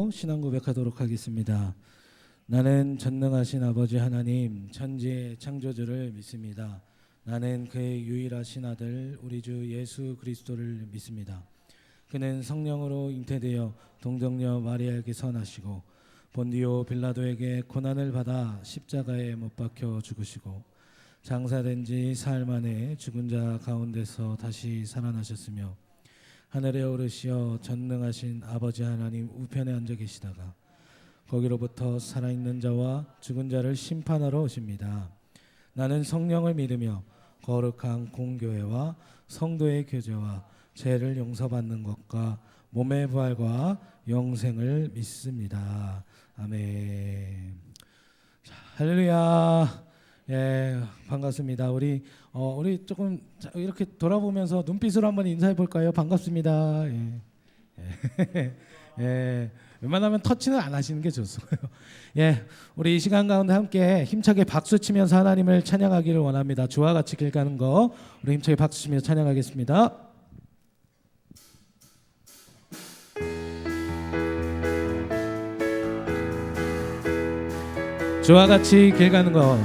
들고 신앙 고백하도록 하겠습니다. 나는 전능하신 아버지 하나님 천지의 창조주를 믿습니다. 나는 그의 유일하신 아들 우리 주 예수 그리스도를 믿습니다. 그는 성령으로 잉태되어 동정녀 마리아에게서 나시고 본디오 빌라도에게 고난을 받아 십자가에 못 박혀 죽으시고 장사된 지 사흘 만에 죽은 자 가운데서 다시 살아나셨으며 하늘에 오르시어 전능하신 아버지 하나님 우편에 앉아 계시다가 거기로부터 살아있는 자와 죽은 자를 심판하러 오십니다. 나는 성령을 믿으며 거룩한 공교회와 성도의 교제와 죄를 용서받는 것과 몸의 부활과 영생을 믿습니다. 아멘. 자, 할렐루야. 예, 반갑습니다. 우리 조금 이렇게 돌아보면서 눈빛으로 한번 인사해 볼까요? 반갑습니다. 예. 예. 예. 웬만하면 터치는 안 하시는 게 좋고요. 예, 우리 이 시간 가운데 함께 힘차게 박수 치면서 하나님을 찬양하기를 원합니다. 주와 같이 길 가는 거 우리 힘차게 박수 치면서 찬양하겠습니다. 주와 같이 길 가는 것,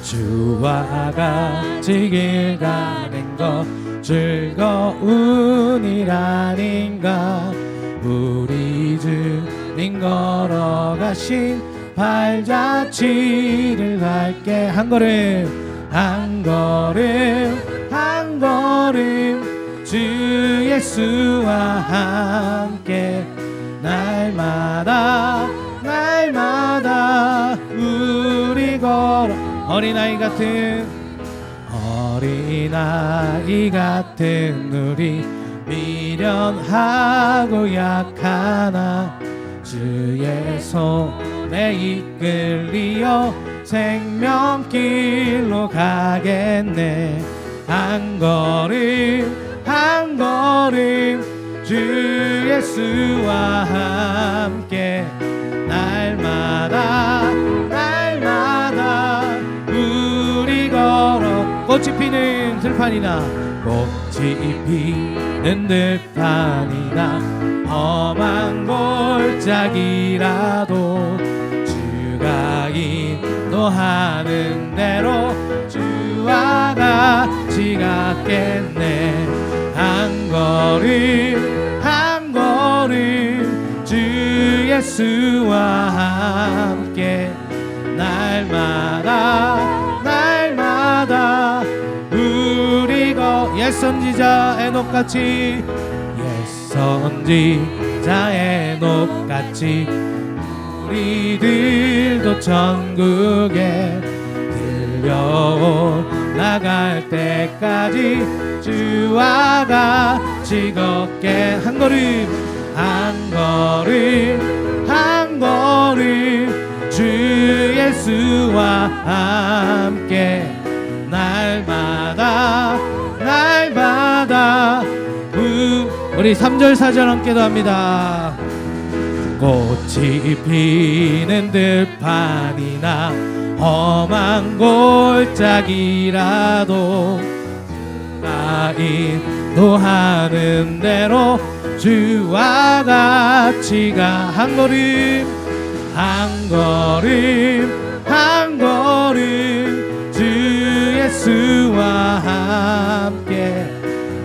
주와 같이 길 가는 것 즐거운 일 아닌가. 우리 주님 걸어가신 발자취를 밟게 한 걸음 한 걸음 한 걸음 주 예수와 함께 날마다 날마다 우리 걸어 어린아이 같은 우리 미련하고 약하나 주의 손에 이끌리어 생명길로 가겠네. 한 걸음 한 걸음 주 예수와 함께 날마다 날마다 우리 걸어 꽃이 피는 들판이나 꽃이 피는 들판이나 험한 골짜기라도 주가 인도하는 대로 주와 같이 갔겠네. 한 걸음 한 걸음 주 예수와 함께 날마다 날마다 옛 선지자 에녹같이 옛 선지자 에녹같이 우리들도 천국에 들려나갈 때까지 주와 같이 걷게. 한 걸음 한 걸음 한 걸음 주 예수와 함께 날마다 날마다 우리 3절 4절 함께도 합니다. 꽃이 피는 들판이나 험한 골짜기라도 주가 인도하는 대로 주와 같이 가. 한 걸음 한 걸음 한 걸음 주 예수와 함께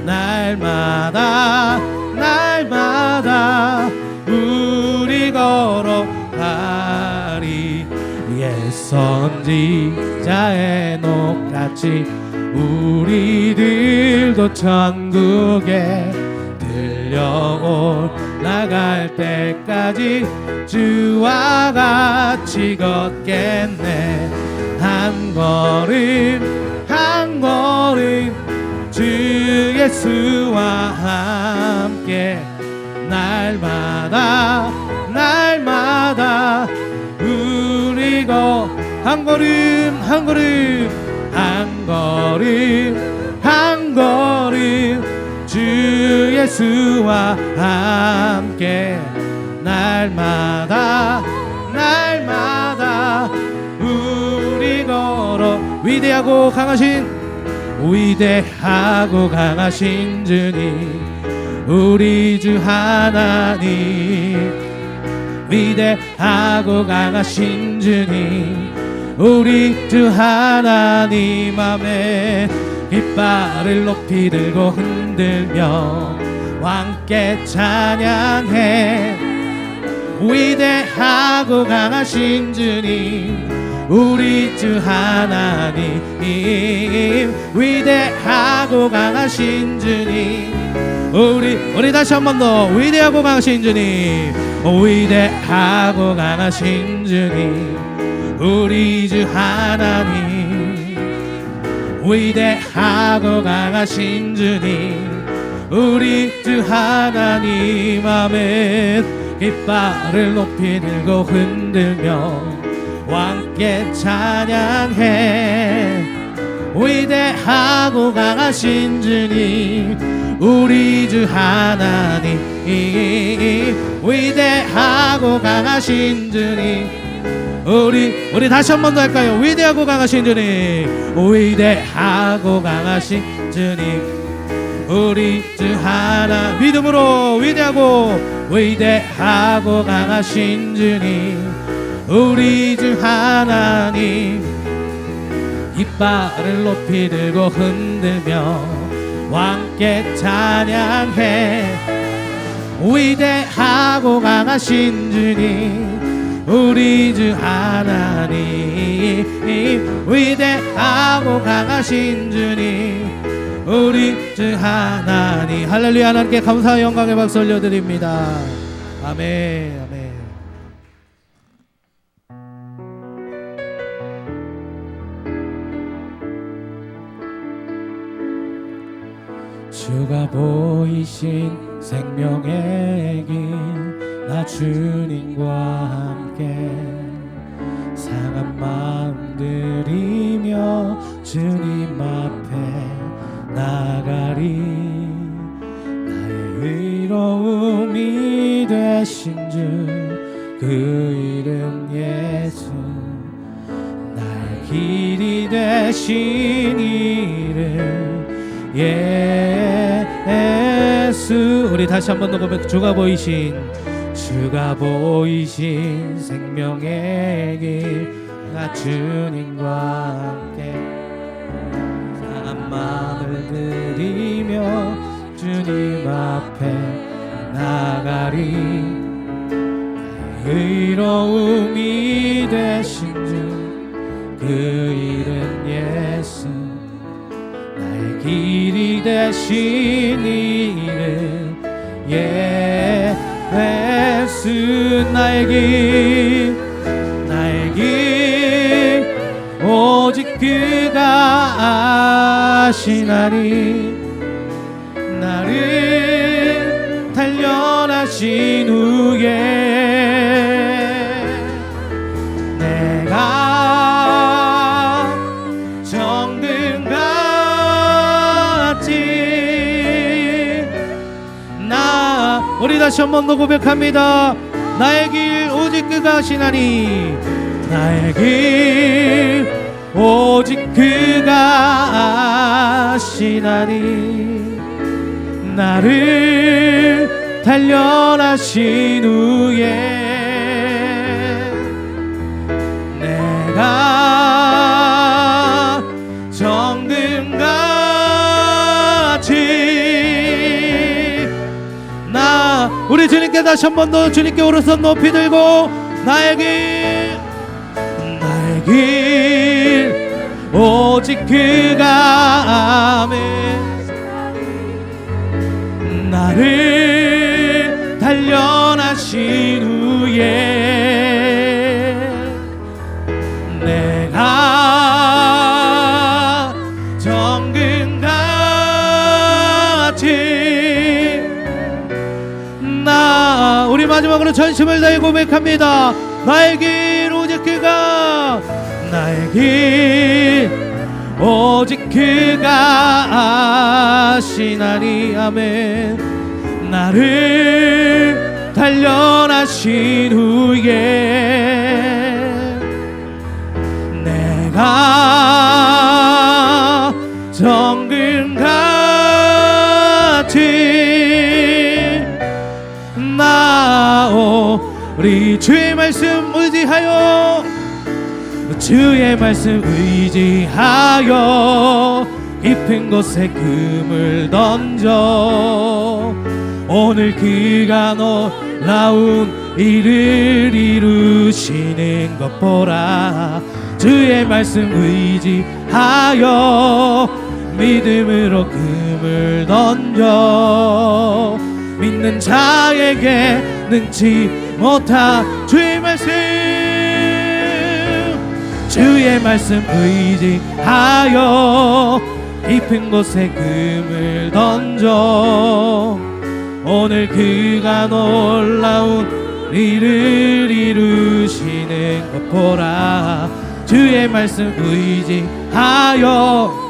날마다 날마다 우리 걸어가리. 옛 선지자 에녹같이 우리들도 천국에 들려올라갈 때까지 주와 같이 걷겠네. 한 걸음 한 걸음 주 예수와 함께 날마다 날마다 우리 한 걸음 한 걸음 한 걸음 한 걸음 주 예수와 함께 날마다 날마다 우리 걸어. 위대하고 강하신 주님 우리 주 하나님 위대하고 강하신 주님 우리 주 하나님 아멘. 깃발을 높이 들고 흔들며 왕께 찬양해. 위대하고 강하신 주님 우리 주 하나님 위대하고 강하신 주님 우리 다시 한 번 더 위대하고 강하신 주님 위대하고 강하신 주님 우리 주 하나님 위대하고 강하신 주님 우리 주 하나님 아멘. 깃발을 높이 들고 흔들며 왕께 찬양해. 위대하고 강하신 주님 우리 주 하나님 위대하고 강하신 주님 우리 다시 한 번 더 할까요? 위대하고 강하신 주님 위대하고 강하신 주님 우리 주 하나 믿음으로 위대하고 강하신 주님 우리 주 하나님 깃발을 높이 들고 흔들며 왕께 찬양해. 위대하고 강하신 주님 우리 주 하나님 위대하고 강하신 주님 우리 주 하나님 할렐루야. 하나님께 감사와 영광의 박수 올려드립니다. 아멘 아멘. 주가 보이신 생명의 길 나 주님과 함께 상한 마음 들이며 주님 앞에 나가리. 나의 의로움이 되신 주 그 이름 예수 나의 길이 되신 이름 예수. 우리 다시 한 번 더 고백. 주가 보이신 생명의 길 나 주님과 함께 상한 마음을 들이며 주님 앞에 나가리. 의로움이 되신 주 그 이름 예수 나의 길이 되신 이름 예수. 나의 길 오직 그가 아시나니. 나를 단련하신 후에 내가 정금같이 우리 다시 한 번 더 고백합니다. 나의 길 오직 그가 아시나니. 나의 길 오직 그가 아시나니. 나를 단련하신 후에 내가 정금같이 우리 주님께 다시 한 번 더 주님께 오른손 높이 들고 나의 길 오직 그가 아멘. 나를 단련하신 후에 내가 정금같이 우리 마지막으로 전심을 다해 고백합니다. 나의 길 오직 그가 나의 길 오직 그가 아시나니. 아멘. 나를 단련하신 후에 내가 정금같이 우리 주의 말씀 의지하여, 주의 말씀 의지하여 깊은 곳에 금을 던져 오늘 그가 놀라운 일을 이루시는 것 보라. 주의 말씀 의지하여 믿음으로 금을 던져 믿는 자에게 능치 못한 주의 말씀 의지하여 깊은 곳에 금을 던져 오늘 그가 놀라운 일을 이루시는 것 보라. 주의 말씀 의지하여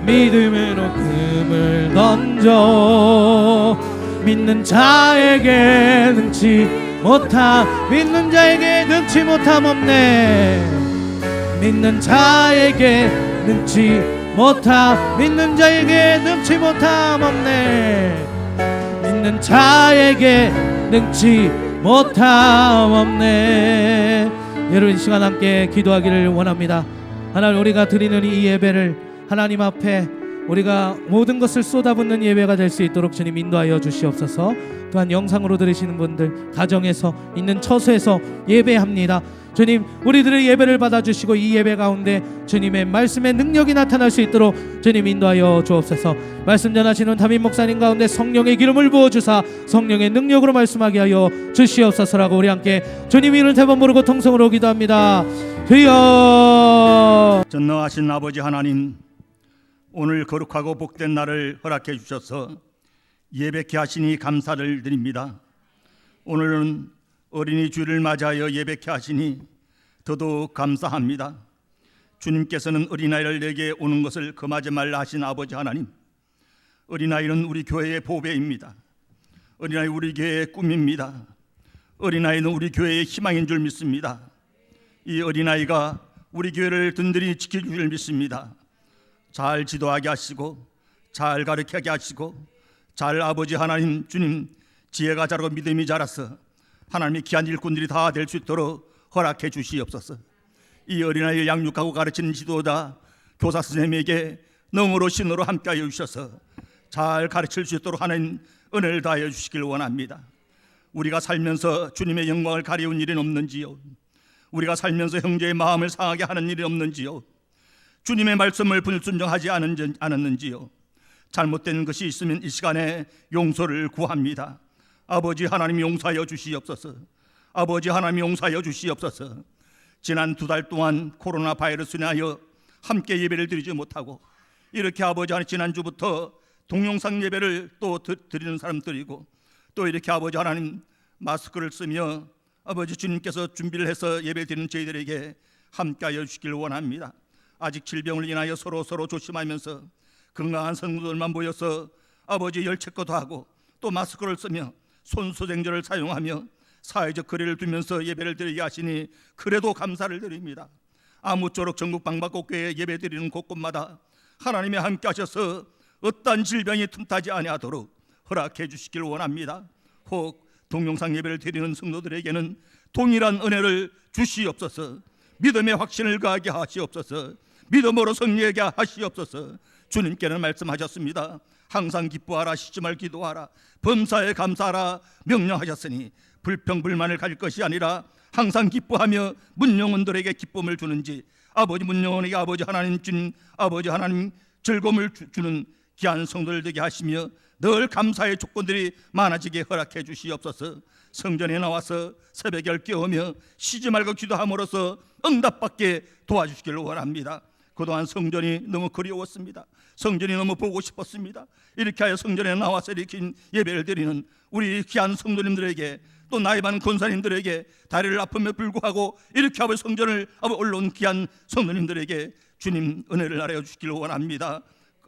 믿음으로 금을 던져 믿는 자에게 능치 못함, 믿는 자에게 능치 못함 없네. 믿는 자에게 능치 못함, 믿는 자에게 능치 못함 없네. 믿는 자에게 능치 못함 없네. 여러분 이 시간 함께 기도하기를 원합니다. 하나님, 우리가 드리는 이 예배를 하나님 앞에 우리가 모든 것을 쏟아붓는 예배가 될 수 있도록 주님 인도하여 주시옵소서. 또한 영상으로 들으시는 분들, 가정에서 있는 처소에서 예배합니다. 주님, 우리들의 예배를 받아주시고 이 예배 가운데 주님의 말씀의 능력이 나타날 수 있도록 주님 인도하여 주옵소서. 말씀 전하시는 담임 목사님 가운데 성령의 기름을 부어주사 성령의 능력으로 말씀하게 하여 주시옵소서라고 우리 함께 주님 이름을 대번 부르고 통성으로 기도합니다. 주여. 전능하신 아버지 하나님, 오늘 거룩하고 복된 날을 허락해 주셔서 예배케 하시니 감사를 드립니다. 오늘은 어린이 주일을 맞이하여 예배케 하시니 더더욱 감사합니다. 주님께서는 어린아이를 내게 오는 것을 금하지 말라 하신 아버지 하나님, 어린아이는 우리 교회의 보배입니다. 어린아이 우리 교회의 꿈입니다. 어린아이는 우리 교회의 희망인 줄 믿습니다. 이 어린아이가 우리 교회를 든든히 지켜줄 줄 믿습니다. 잘 지도하게 하시고 잘 가르치게 하시고 잘 아버지 하나님 주님 지혜가 자라고 믿음이 자라서 하나님의 귀한 일꾼들이 다 될 수 있도록 허락해 주시옵소서. 이 어린아이를 양육하고 가르치는 지도자 교사 선생님에게 능으로 신으로 함께하여 주셔서 잘 가르칠 수 있도록 하나님 은혜를 다하여 주시길 원합니다. 우리가 살면서 주님의 영광을 가리운 일은 없는지요? 우리가 살면서 형제의 마음을 상하게 하는 일이 없는지요? 주님의 말씀을 불순종하지 않았는지요? 잘못된 것이 있으면 이 시간에 용서를 구합니다. 아버지 하나님 용서하여 주시옵소서. 아버지 하나님 용서하여 주시옵소서. 지난 2달 동안 코로나 바이러스로 인하여 함께 예배를 드리지 못하고 이렇게 아버지 하나님 지난주부터 동영상 예배를 또 드리는 사람들이고 또 이렇게 아버지 하나님 마스크를 쓰며 아버지 주님께서 준비를 해서 예배 드리는 저희들에게 함께하여 주시길 원합니다. 아직 질병을 인하여 서로 조심하면서 건강한 성도들만 모여서 아버지 열체거도 하고 또 마스크를 쓰며 손소생제를 사용하며 사회적 거리를 두면서 예배를 드리게 하시니 그래도 감사를 드립니다. 아무쪼록 전국 방방곡곡에 예배 드리는 곳곳마다 하나님이 함께 하셔서 어떠한 질병이 틈타지 아니하도록 허락해 주시길 원합니다. 혹 동영상 예배를 드리는 성도들에게는 동일한 은혜를 주시옵소서. 믿음의 확신을 가하게 하시옵소서. 믿음으로 승리하게 하시옵소서. 주님께는 말씀하셨습니다. 항상 기뻐하라, 쉬지 말 기도하라, 범사에 감사하라 명령하셨으니 불평불만을 가질 것이 아니라 항상 기뻐하며 문영원들에게 기쁨을 주는지 아버지 문영원에게 아버지 하나님 주님 아버지 하나님 즐거움을 주는 귀한 성도들 되게 하시며 늘 감사의 조건들이 많아지게 허락해 주시옵소서. 성전에 나와서 새벽을 깨우며 쉬지 말고 기도함으로써 응답받게 도와주시길 원합니다. 그동안 성전이 너무 그리웠습니다. 성전이 너무 보고 싶었습니다. 이렇게 하여 성전에 나와서 이렇게 예배를 드리는 우리 귀한 성도님들에게 또 나이 많은 권사님들에게 다리를 아프며 불구하고 이렇게 하여 성전을 올라온 귀한 성도님들에게 주님 은혜를 나려 주시길 원합니다.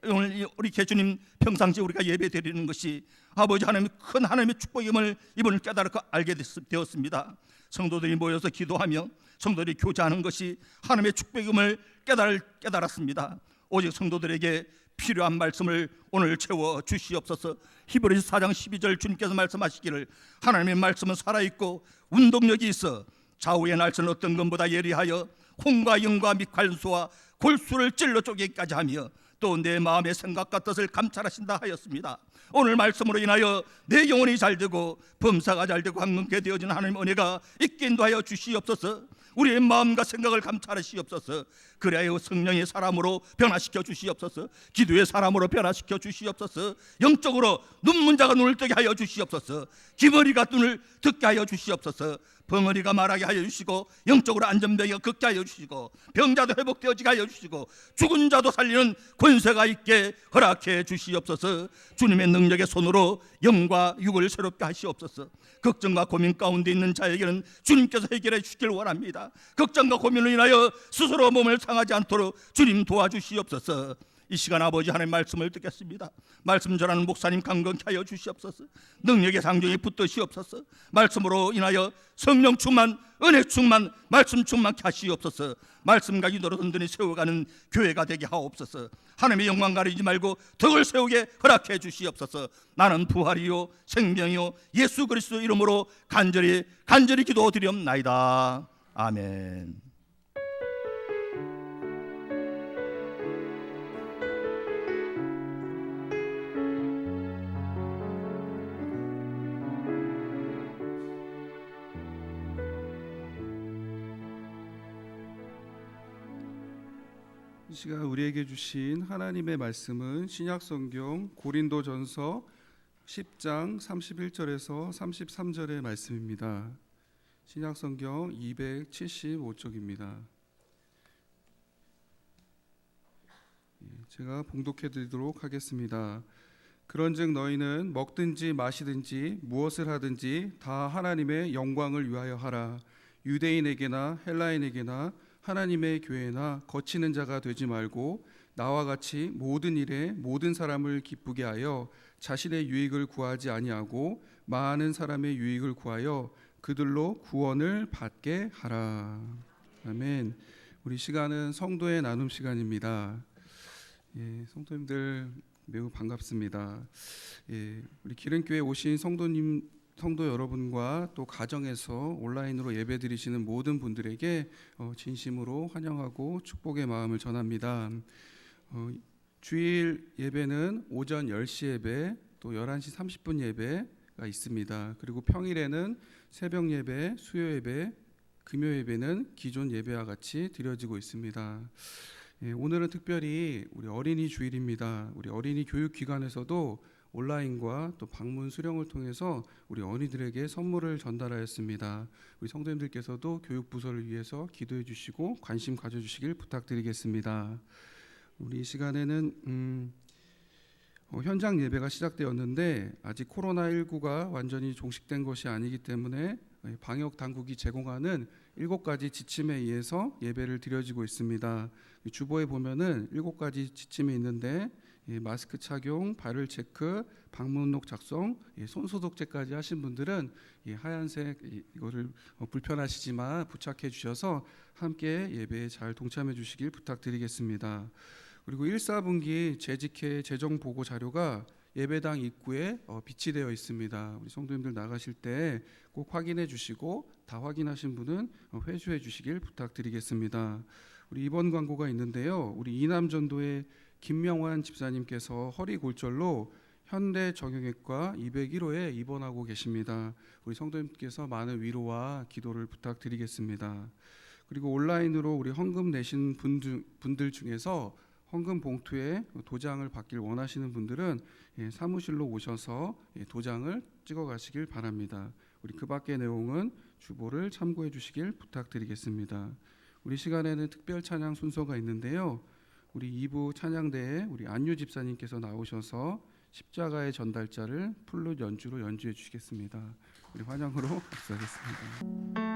오늘 우리 주님 평상시 우리가 예배 드리는 것이 아버지 하나님의 큰 하나님의 축복임을 이번을 깨달고 알게 되었습니다. 성도들이 모여서 기도하며 성도들이 교제하는 것이 하나님의 축복임을 깨달았습니다. 오직 성도들에게 필요한 말씀을 오늘 채워 주시옵소서. 히브리서 4장 12절 주님께서 말씀하시기를 하나님의 말씀은 살아있고 운동력이 있어 좌우의 날선 어떤 것보다 예리하여 홍과 영과 및 관수와 골수를 찔러 쪼개기까지 하며 또 내 마음의 생각과 뜻을 감찰하신다 하였습니다. 오늘 말씀으로 인하여 내 영혼이 잘되고 범사가 잘되고 강건케 되어지는 하나님의 은혜가 있게 인도하여 주시옵소서. 우리의 마음과 생각을 감찰하시옵소서. 그래야 성령의 사람으로 변화시켜 주시옵소서. 기도의 사람으로 변화시켜 주시옵소서. 영적으로 눈문 자가 눈을 뜨게 하여 주시옵소서. 귀머리가 눈을 듣게 하여 주시옵소서. 벙어리가 말하게 하여 주시고 영적으로 안전병이가 걷게 하여 주시고 병자도 회복되어지게 하여 주시고 죽은 자도 살리는 권세가 있게 허락해 주시옵소서. 주님의 능력의 손으로 영과 육을 새롭게 하시옵소서. 걱정과 고민 가운데 있는 자에게는 주님께서 해결해 주시길 원합니다. 걱정과 고민으로 인하여 스스로 몸을 상하지 않도록 주님 도와주시옵소서. 이 시간 아버지 하나님의 말씀을 듣겠습니다. 말씀 전하는 목사님 강건케 하여 주시옵소서. 능력의 상종이 붙드시옵소서. 말씀으로 인하여 성령 충만, 은혜 충만, 말씀 충만케 하시옵소서. 말씀과 기도로 든든히 세워가는 교회가 되게 하옵소서. 하나님의 영광 가리지 말고 덕을 세우게 허락해 주시옵소서. 나는 부활이요 생명이요 예수 그리스도 이름으로 간절히 기도드리옵나이다. 아멘. 이 시간 우리에게 주신 하나님의 말씀은 신약성경 고린도전서 10장 31절에서 33절의 말씀입니다. 신약성경 275쪽입니다. 제가 봉독해 드리도록 하겠습니다. 그런즉 너희는 먹든지 마시든지 무엇을 하든지 다 하나님의 영광을 위하여 하라. 유대인에게나 헬라인에게나 하나님의 교회나 거치는 자가 되지 말고 나와 같이 모든 일에 모든 사람을 기쁘게 하여 자신의 유익을 구하지 아니하고 많은 사람의 유익을 구하여 그들로 구원을 받게 하라. 아멘. 우리 시간은 성도의 나눔 시간입니다. 성도님들 매우 반갑습니다. 우리 기름교회 오신 성도 여러분과 또 가정에서 온라인으로 예배드리시는 모든 분들에게 진심으로 환영하고 축복의 마음을 전합니다. 주일 예배는 오전 10시 예배 또 11시 30분 예배가 있습니다. 그리고 평일에는 새벽 예배, 수요 예배, 금요 예배는 기존 예배와 같이 드려지고 있습니다. 오늘은 특별히 우리 어린이 주일입니다. 우리 어린이 교육기관에서도 온라인과 또 방문 수령을 통해서 우리 어린이들에게 선물을 전달하였습니다. 우리 성도님들께서도 교육부서를 위해서 기도해 주시고 관심 가져주시길 부탁드리겠습니다. 우리 이 시간에는 현장 예배가 시작되었는데 아직 코로나19가 완전히 종식된 것이 아니기 때문에 방역 당국이 제공하는 7가지 지침에 의해서 예배를 드려지고 있습니다. 주보에 보면은 7가지 지침이 있는데 마스크 착용, 발열 체크, 방문록 작성, 손소독제까지 하신 분들은 하얀색 이거를 불편하시지만 부착해 주셔서 함께 예배에 잘 동참해 주시길 부탁드리겠습니다. 그리고 1사분기 재직회 재정 보고 자료가 예배당 입구에 비치되어 있습니다. 우리 성도님들 나가실 때 꼭 확인해 주시고 다 확인하신 분은 회수해 주시길 부탁드리겠습니다. 우리 이번 광고가 있는데요. 우리 이남전도의 김명환 집사님께서 허리 골절로 현대정형외과 201호에 입원하고 계십니다. 우리 성도님께서 많은 위로와 기도를 부탁드리겠습니다. 그리고 온라인으로 우리 헌금 내신 분들 중에서 헌금 봉투에 도장을 받길 원하시는 분들은 사무실로 오셔서 도장을 찍어 가시길 바랍니다. 우리 그 밖의 내용은 주보를 참고해 주시길 부탁드리겠습니다. 우리 시간에는 특별 찬양 순서가 있는데요. 우리 2부 찬양대에 우리 안유 집사님께서 나오셔서 십자가의 전달자를 플룻 연주로 연주해 주시겠습니다. 우리 환영으로 박수하겠습니다.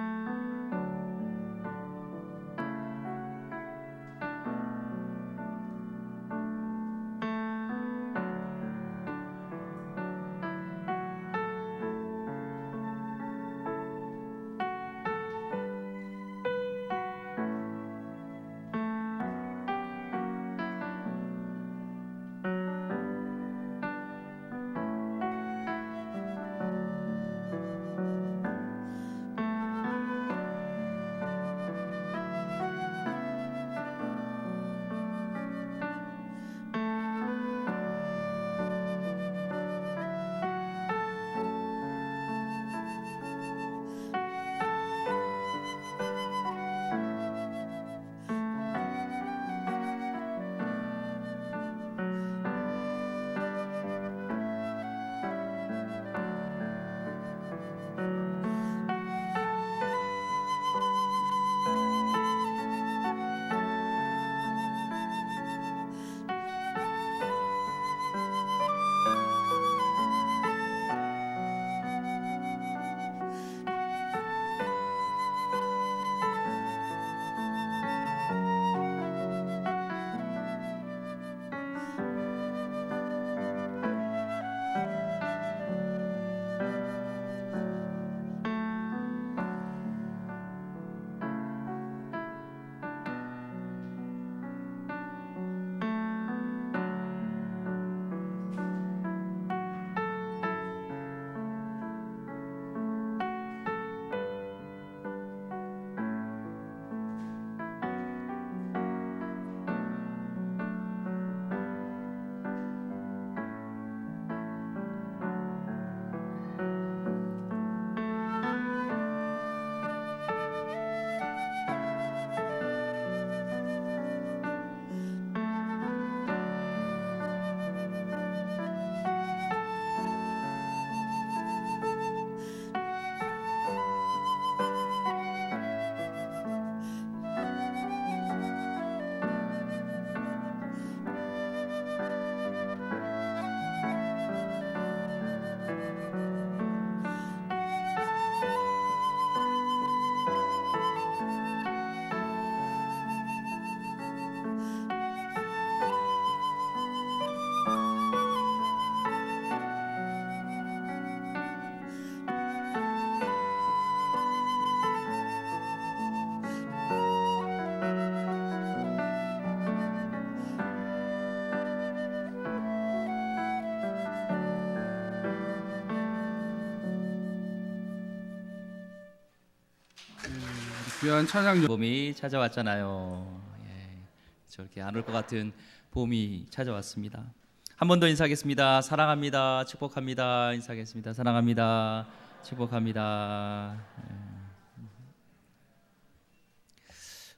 귀한 찬양 봄이 찾아왔잖아요. 예, 저렇게 안 올 것 같은 봄이 찾아왔습니다. 한 번 더 인사하겠습니다. 사랑합니다. 축복합니다. 인사하겠습니다. 사랑합니다. 축복합니다.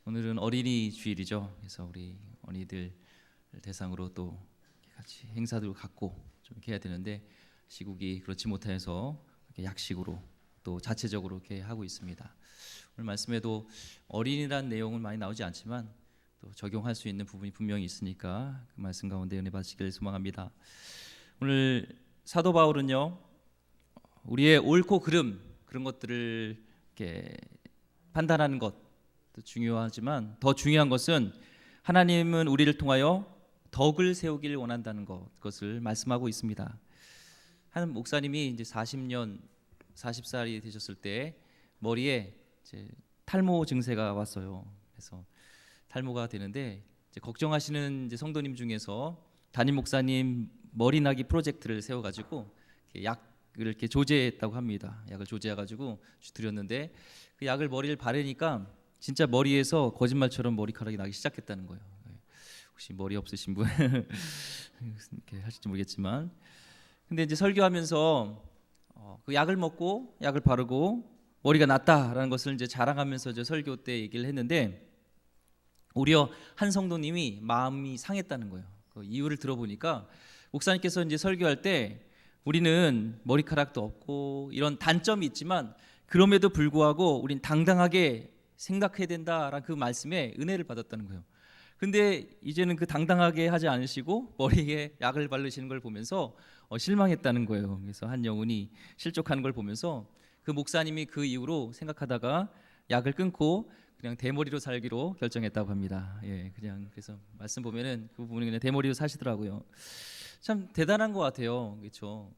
오늘은 어린이 주일이죠. 그래서 우리 어린이들 대상으로 또 같이 행사도 갖고 좀 이렇게 해야 되는데 시국이 그렇지 못해서 이렇게 약식으로 또 자체적으로 이렇게 하고 있습니다. 오늘 말씀에도 어린이란 내용은 많이 나오지 않지만 또 적용할 수 있는 부분이 분명히 있으니까 그 말씀 가운데 은혜 받으시길 소망합니다. 오늘 사도 바울은요, 우리의 옳고 그름 그런 것들을 이렇게 판단하는 것도 중요하지만 더 중요한 것은 하나님은 우리를 통하여 덕을 세우길 원한다는 것을 말씀하고 있습니다. 한 목사님이 이제 40살이 되셨을 때 머리에 이제 탈모 증세가 왔어요. 그래서 탈모가 되는데 이제 걱정하시는 이제 성도님 중에서 담임 목사님 머리 나기 프로젝트를 세워가지고 약을 이렇게 조제했다고 합니다. 약을 조제해가지고 드렸는데 그 약을 머리를 바르니까 진짜 머리에서 거짓말처럼 머리카락이 나기 시작했다는 거예요. 혹시 머리 없으신 분 이렇게 하실지 모르겠지만, 근데 이제 설교하면서 그 약을 먹고 약을 바르고 머리가 낫다라는 것을 이제 자랑하면서 이제 설교 때 얘기를 했는데 오히려 한 성도님이 마음이 상했다는 거예요. 그 이유를 들어보니까 목사님께서 이제 설교할 때 우리는 머리카락도 없고 이런 단점이 있지만 그럼에도 불구하고 우린 당당하게 생각해야 된다라는 그 말씀에 은혜를 받았다는 거예요. 근데 이제는 그 당당하게 하지 않으시고 머리에 약을 바르시는 걸 보면서 실망했다는 거예요. 그래서 한 영혼이 실족하는 걸 보면서 그 목사님이 그 이후로 생각하다가 약을 끊고 그냥 대머리로 살기로 결정했다고 합니다. 예, 그냥 그래서 말씀 보면은 그 부분이 그냥 대머리로 사시더라고요. 참 대단한 것 같아요. 그렇죠?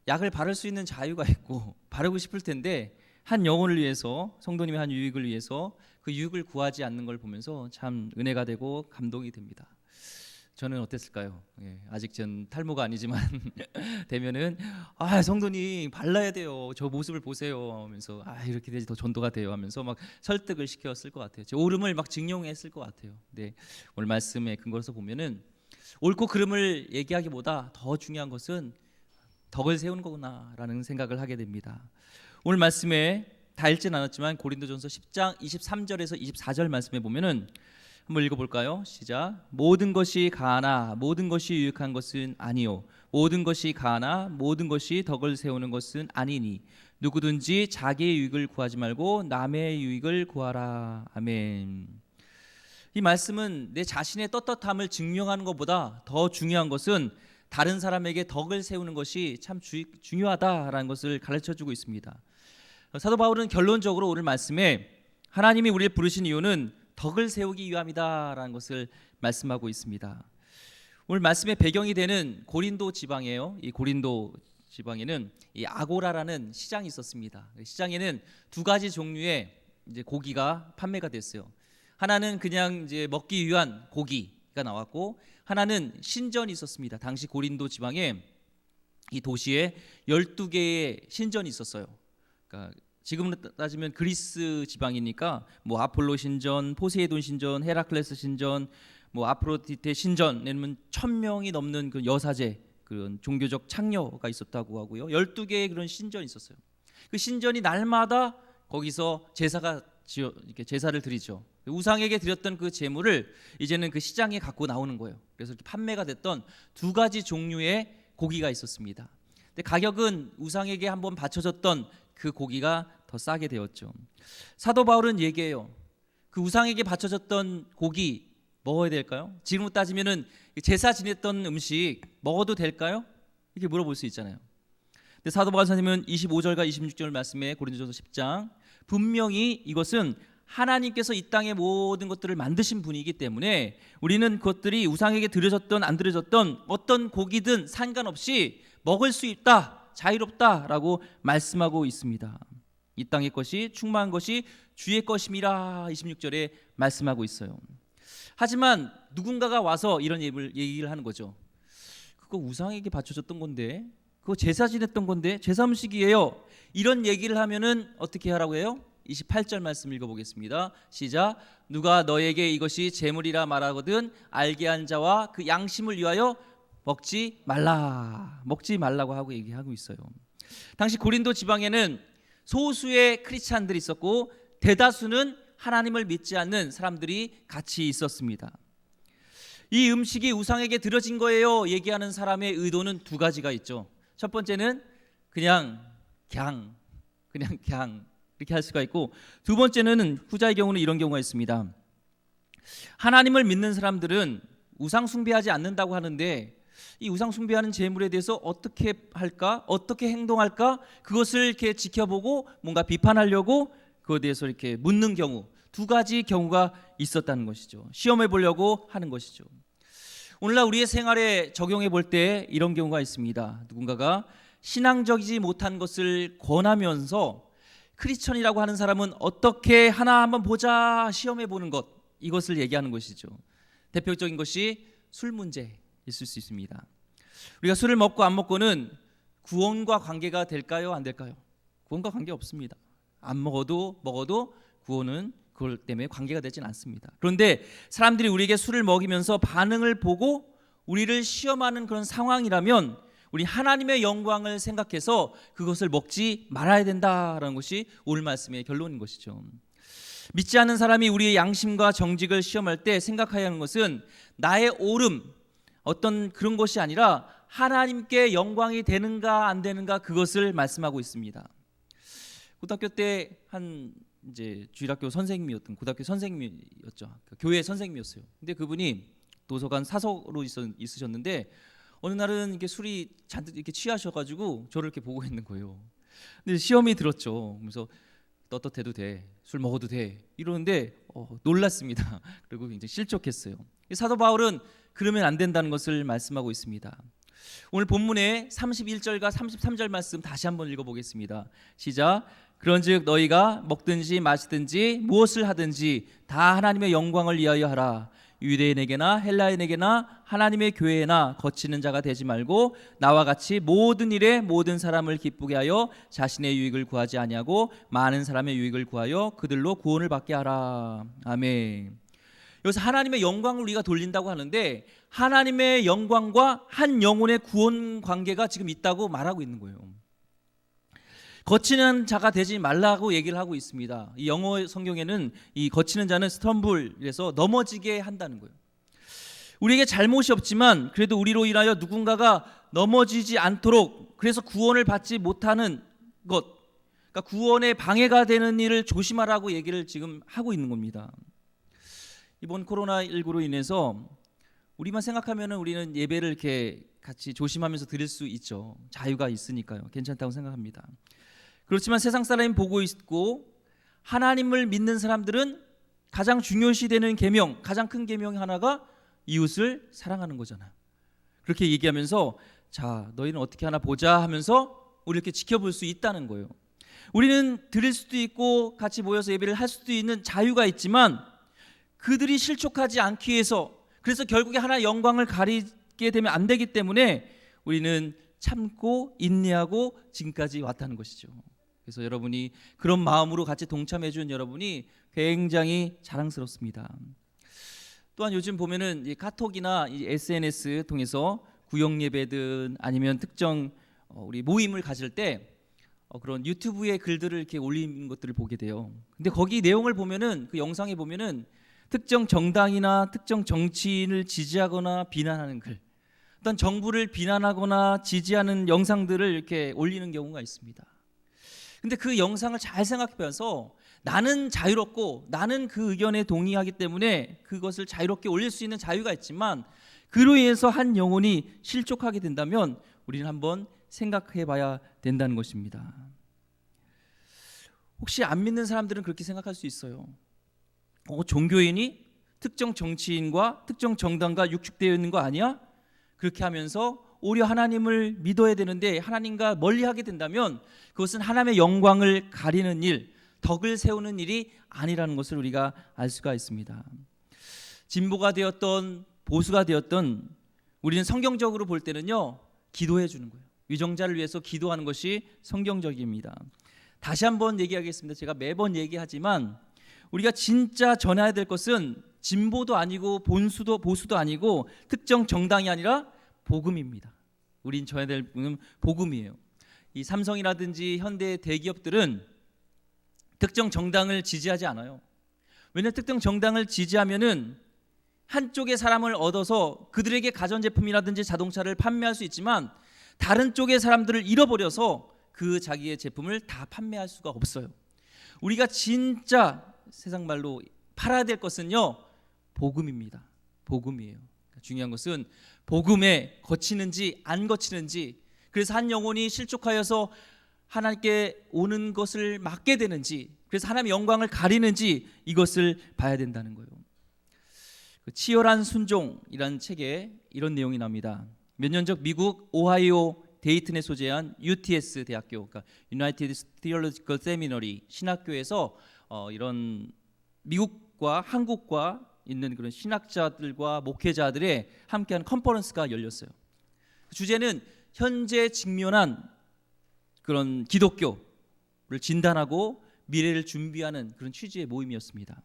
약을 바를 수 있는 자유가 있고 바르고 싶을 텐데 한 영혼을 위해서 성도님의 한 유익을 위해서 그 유익을 구하지 않는 걸 보면서 참 은혜가 되고 감동이 됩니다. 저는 어땠을까요? 예, 아직 전 탈모가 아니지만 되면은 성도님 발라야 돼요. 저 모습을 보세요 하면서 이렇게 돼야지 더 전도가 돼요 하면서 막 설득을 시켰을 것 같아요. 제 옳음을 막 증명했을 것 같아요. 근데 오늘 말씀의 근거로서 보면은 옳고 그름을 얘기하기보다 더 중요한 것은 덕을 세우는 거구나라는 생각을 하게 됩니다. 오늘 말씀에 다 읽진 않았지만 고린도전서 10장 23절에서 24절 말씀에 보면은 한번 읽어볼까요? 시작. 모든 것이 가하나 모든 것이 유익한 것은 아니요 모든 것이 가하나 모든 것이 덕을 세우는 것은 아니니 누구든지 자기의 유익을 구하지 말고 남의 유익을 구하라. 아멘. 이 말씀은 내 자신의 떳떳함을 증명하는 것보다 더 중요한 것은 다른 사람에게 덕을 세우는 것이 참 중요하다라는 것을 가르쳐주고 있습니다. 사도 바울은 결론적으로 오늘 말씀에 하나님이 우리를 부르신 이유는 덕을 세우기 위함이다라는 것을 말씀하고 있습니다. 오늘 말씀의 배경이 되는 고린도 지방이에요. 이 고린도 지방에는 이 아고라라는 시장이 있었습니다. 시장에는 두 가지 종류의 이제 고기가 판매가 됐어요. 하나는 그냥 이제 먹기 위한 고기가 나왔고 하나는 신전이 있었습니다. 당시 고린도 지방에 이 도시에 12개의 신전이 있었어요. 그러니까 지금으로 따지면 그리스 지방이니까 뭐 아폴로 신전, 포세이돈 신전, 헤라클레스 신전, 뭐 아프로디테 신전, 내면 1000명이 넘는 그 여사제 그런 종교적 창녀가 있었다고 하고요. 12개의 그런 신전이 있었어요. 그 신전이 날마다 거기서 이렇게 제사를 드리죠. 우상에게 드렸던 그 제물을 이제는 그 시장에 갖고 나오는 거예요. 그래서 이렇게 판매가 됐던 두 가지 종류의 고기가 있었습니다. 근데 가격은 우상에게 한번 바쳐졌던 그 고기가 더 싸게 되었죠. 사도 바울은 얘기해요. 그 우상에게 바쳐졌던 고기 먹어야 될까요? 지금 따지면은 제사 지냈던 음식 먹어도 될까요? 이렇게 물어볼 수 있잖아요. 근데 사도 바울 선생님은 25절과 26절 말씀에 고린도전서 10장 분명히 이것은 하나님께서 이 땅의 모든 것들을 만드신 분이기 때문에 우리는 그것들이 우상에게 드려졌던 안 드려졌던 어떤 고기든 상관없이 먹을 수 있다, 자유롭다라고 말씀하고 있습니다. 이 땅의 것이 충만한 것이 주의 것임이라 26절에 말씀하고 있어요. 하지만 누군가가 와서 이런 얘기를 하는 거죠. 그거 우상에게 바쳐졌던 건데, 그거 제사 지냈던 건데 제사 음식이에요. 이런 얘기를 하면은 어떻게 하라고 해요? 28절 말씀 읽어보겠습니다. 시작. 누가 너에게 이것이 재물이라 말하거든 알게 한 자와 그 양심을 위하여 먹지 말라고 하고 얘기하고 있어요. 당시 고린도 지방에는 소수의 크리스찬들이 있었고 대다수는 하나님을 믿지 않는 사람들이 같이 있었습니다. 이 음식이 우상에게 드려진 거예요 얘기하는 사람의 의도는 두 가지가 있죠. 첫 번째는 그냥 이렇게 할 수가 있고, 두 번째는 후자의 경우는 이런 경우가 있습니다. 하나님을 믿는 사람들은 우상 숭배하지 않는다고 하는데 이 우상 숭배하는 제물에 대해서 어떻게 할까, 어떻게 행동할까, 그것을 이렇게 지켜보고 뭔가 비판하려고 그거에 대해서 이렇게 묻는 경우, 두 가지 경우가 있었다는 것이죠. 시험해 보려고 하는 것이죠. 오늘날 우리의 생활에 적용해 볼 때 이런 경우가 있습니다. 누군가가 신앙적이지 못한 것을 권하면서 크리스천이라고 하는 사람은 어떻게 하나 한번 보자 시험해 보는 것, 이것을 얘기하는 것이죠. 대표적인 것이 술 문제 있을 수 있습니다. 우리가 술을 먹고 안 먹고는 구원과 관계가 될까요, 안 될까요? 구원과 관계 없습니다. 안 먹어도 구원은 그걸 때문에 관계가 되진 않습니다. 그런데 사람들이 우리에게 술을 먹이면서 반응을 보고 우리를 시험하는 그런 상황이라면 우리 하나님의 영광을 생각해서 그것을 먹지 말아야 된다라는 것이 오늘 말씀의 결론인 것이죠. 믿지 않는 사람이 우리의 양심과 정직을 시험할 때 생각해야 하는 것은 나의 옳음, 어떤 그런 것이 아니라 하나님께 영광이 되는가 안 되는가, 그것을 말씀하고 있습니다. 고등학교 때 한 이제 주일학교 선생님이었던 고등학교 선생님이었죠. 교회 선생님이었어요. 근데 그분이 도서관 사서로 있으셨는데 어느 날은 이렇게 술이 잔뜩 이렇게 취하셔가지고 저를 이렇게 보고 있는 거예요. 근데 시험이 들었죠. 그래서 떳떳해도 돼, 술 먹어도 돼 이러는데 놀랐습니다. 그리고 굉장히 실족했어요. 사도 바울은 그러면 안 된다는 것을 말씀하고 있습니다. 오늘 본문의 31절과 33절 말씀 다시 한번 읽어보겠습니다. 시작. 그런즉 너희가 먹든지 마시든지 무엇을 하든지 다 하나님의 영광을 위하여 하라. 유대인에게나 헬라인에게나 하나님의 교회에나 거치는 자가 되지 말고 나와 같이 모든 일에 모든 사람을 기쁘게 하여 자신의 유익을 구하지 아니하고 많은 사람의 유익을 구하여 그들로 구원을 받게 하라. 아멘. 여기서 하나님의 영광을 우리가 돌린다고 하는데 하나님의 영광과 한 영혼의 구원 관계가 지금 있다고 말하고 있는 거예요. 거치는 자가 되지 말라고 얘기를 하고 있습니다. 이 영어 성경에는 이 거치는 자는 스텀블에서 넘어지게 한다는 거예요. 우리에게 잘못이 없지만 그래도 우리로 인하여 누군가가 넘어지지 않도록, 그래서 구원을 받지 못하는 것, 그러니까 구원에 방해가 되는 일을 조심하라고 얘기를 지금 하고 있는 겁니다. 이번 코로나19로 인해서 우리만 생각하면 우리는 예배를 이렇게 같이 조심하면서 드릴 수 있죠. 자유가 있으니까요. 괜찮다고 생각합니다. 그렇지만 세상 사람이 보고 있고 하나님을 믿는 사람들은 가장 중요시 되는 계명, 가장 큰 계명 하나가 이웃을 사랑하는 거잖아요. 그렇게 얘기하면서 자, 너희는 어떻게 하나 보자 하면서 우리 이렇게 지켜볼 수 있다는 거예요. 우리는 드릴 수도 있고 같이 모여서 예배를 할 수도 있는 자유가 있지만 그들이 실족하지 않기 위해서, 그래서 결국에 하나의 영광을 가리게 되면 안 되기 때문에 우리는 참고 인내하고 지금까지 왔다는 것이죠. 그래서 여러분이 그런 마음으로 같이 동참해 준 여러분이 굉장히 자랑스럽습니다. 또한 요즘 보면은 이 카톡이나 이 SNS 통해서 구역 예배든 아니면 특정 우리 모임을 가질 때 그런 유튜브에 글들을 이렇게 올린 것들을 보게 돼요. 근데 거기 내용을 보면은, 그 영상에 보면은 특정 정당이나 특정 정치인을 지지하거나 비난하는 글, 어떤 정부를 비난하거나 지지하는 영상들을 이렇게 올리는 경우가 있습니다. 근데 그 영상을 잘 생각해봐서 나는 자유롭고 나는 그 의견에 동의하기 때문에 그것을 자유롭게 올릴 수 있는 자유가 있지만 그로 인해서 한 영혼이 실족하게 된다면 우리는 한번 생각해 봐야 된다는 것입니다. 혹시 안 믿는 사람들은 그렇게 생각할 수 있어요. 종교인이 특정 정치인과 특정 정당과 육축되어 있는 거 아니야? 그렇게 하면서 오히려 하나님을 믿어야 되는데 하나님과 멀리하게 된다면 그것은 하나님의 영광을 가리는 일, 덕을 세우는 일이 아니라는 것을 우리가 알 수가 있습니다. 진보가 되었던 보수가 되었던 우리는 성경적으로 볼 때는요, 기도해 주는 거예요. 위정자를 위해서 기도하는 것이 성경적입니다. 다시 한번 얘기하겠습니다. 제가 매번 얘기하지만 우리가 진짜 전해야 될 것은 진보도 아니고 보수도 아니고 특정 정당이 아니라 복음입니다. 우린 전해야 될 분은 복음이에요. 이 삼성이라든지 현대 대기업들은 특정 정당을 지지하지 않아요. 왜냐하면 특정 정당을 지지하면은 한쪽의 사람을 얻어서 그들에게 가전제품이라든지 자동차를 판매할 수 있지만 다른 쪽의 사람들을 잃어버려서 그 자기의 제품을 다 판매할 수가 없어요. 우리가 진짜 세상 말로 팔아야 될 것은요, 복음입니다. 복음이에요. 중요한 것은 복음에 거치는지 안 거치는지, 그래서 한 영혼이 실족하여서 하나님께 오는 것을 막게 되는지, 그래서 하나님의 영광을 가리는지 이것을 봐야 된다는 거예요. 치열한 순종이라는 책에 이런 내용이 나옵니다. 몇 년 전 미국 오하이오 데이튼에 소재한 UTS 대학교, 그러니까 United Theological Seminary 신학교에서 이런 미국과 한국과 있는 그런 신학자들과 목회자들의 함께한 컨퍼런스가 열렸어요. 주제는 현재 직면한 그런 기독교를 진단하고 미래를 준비하는 그런 취지의 모임이었습니다.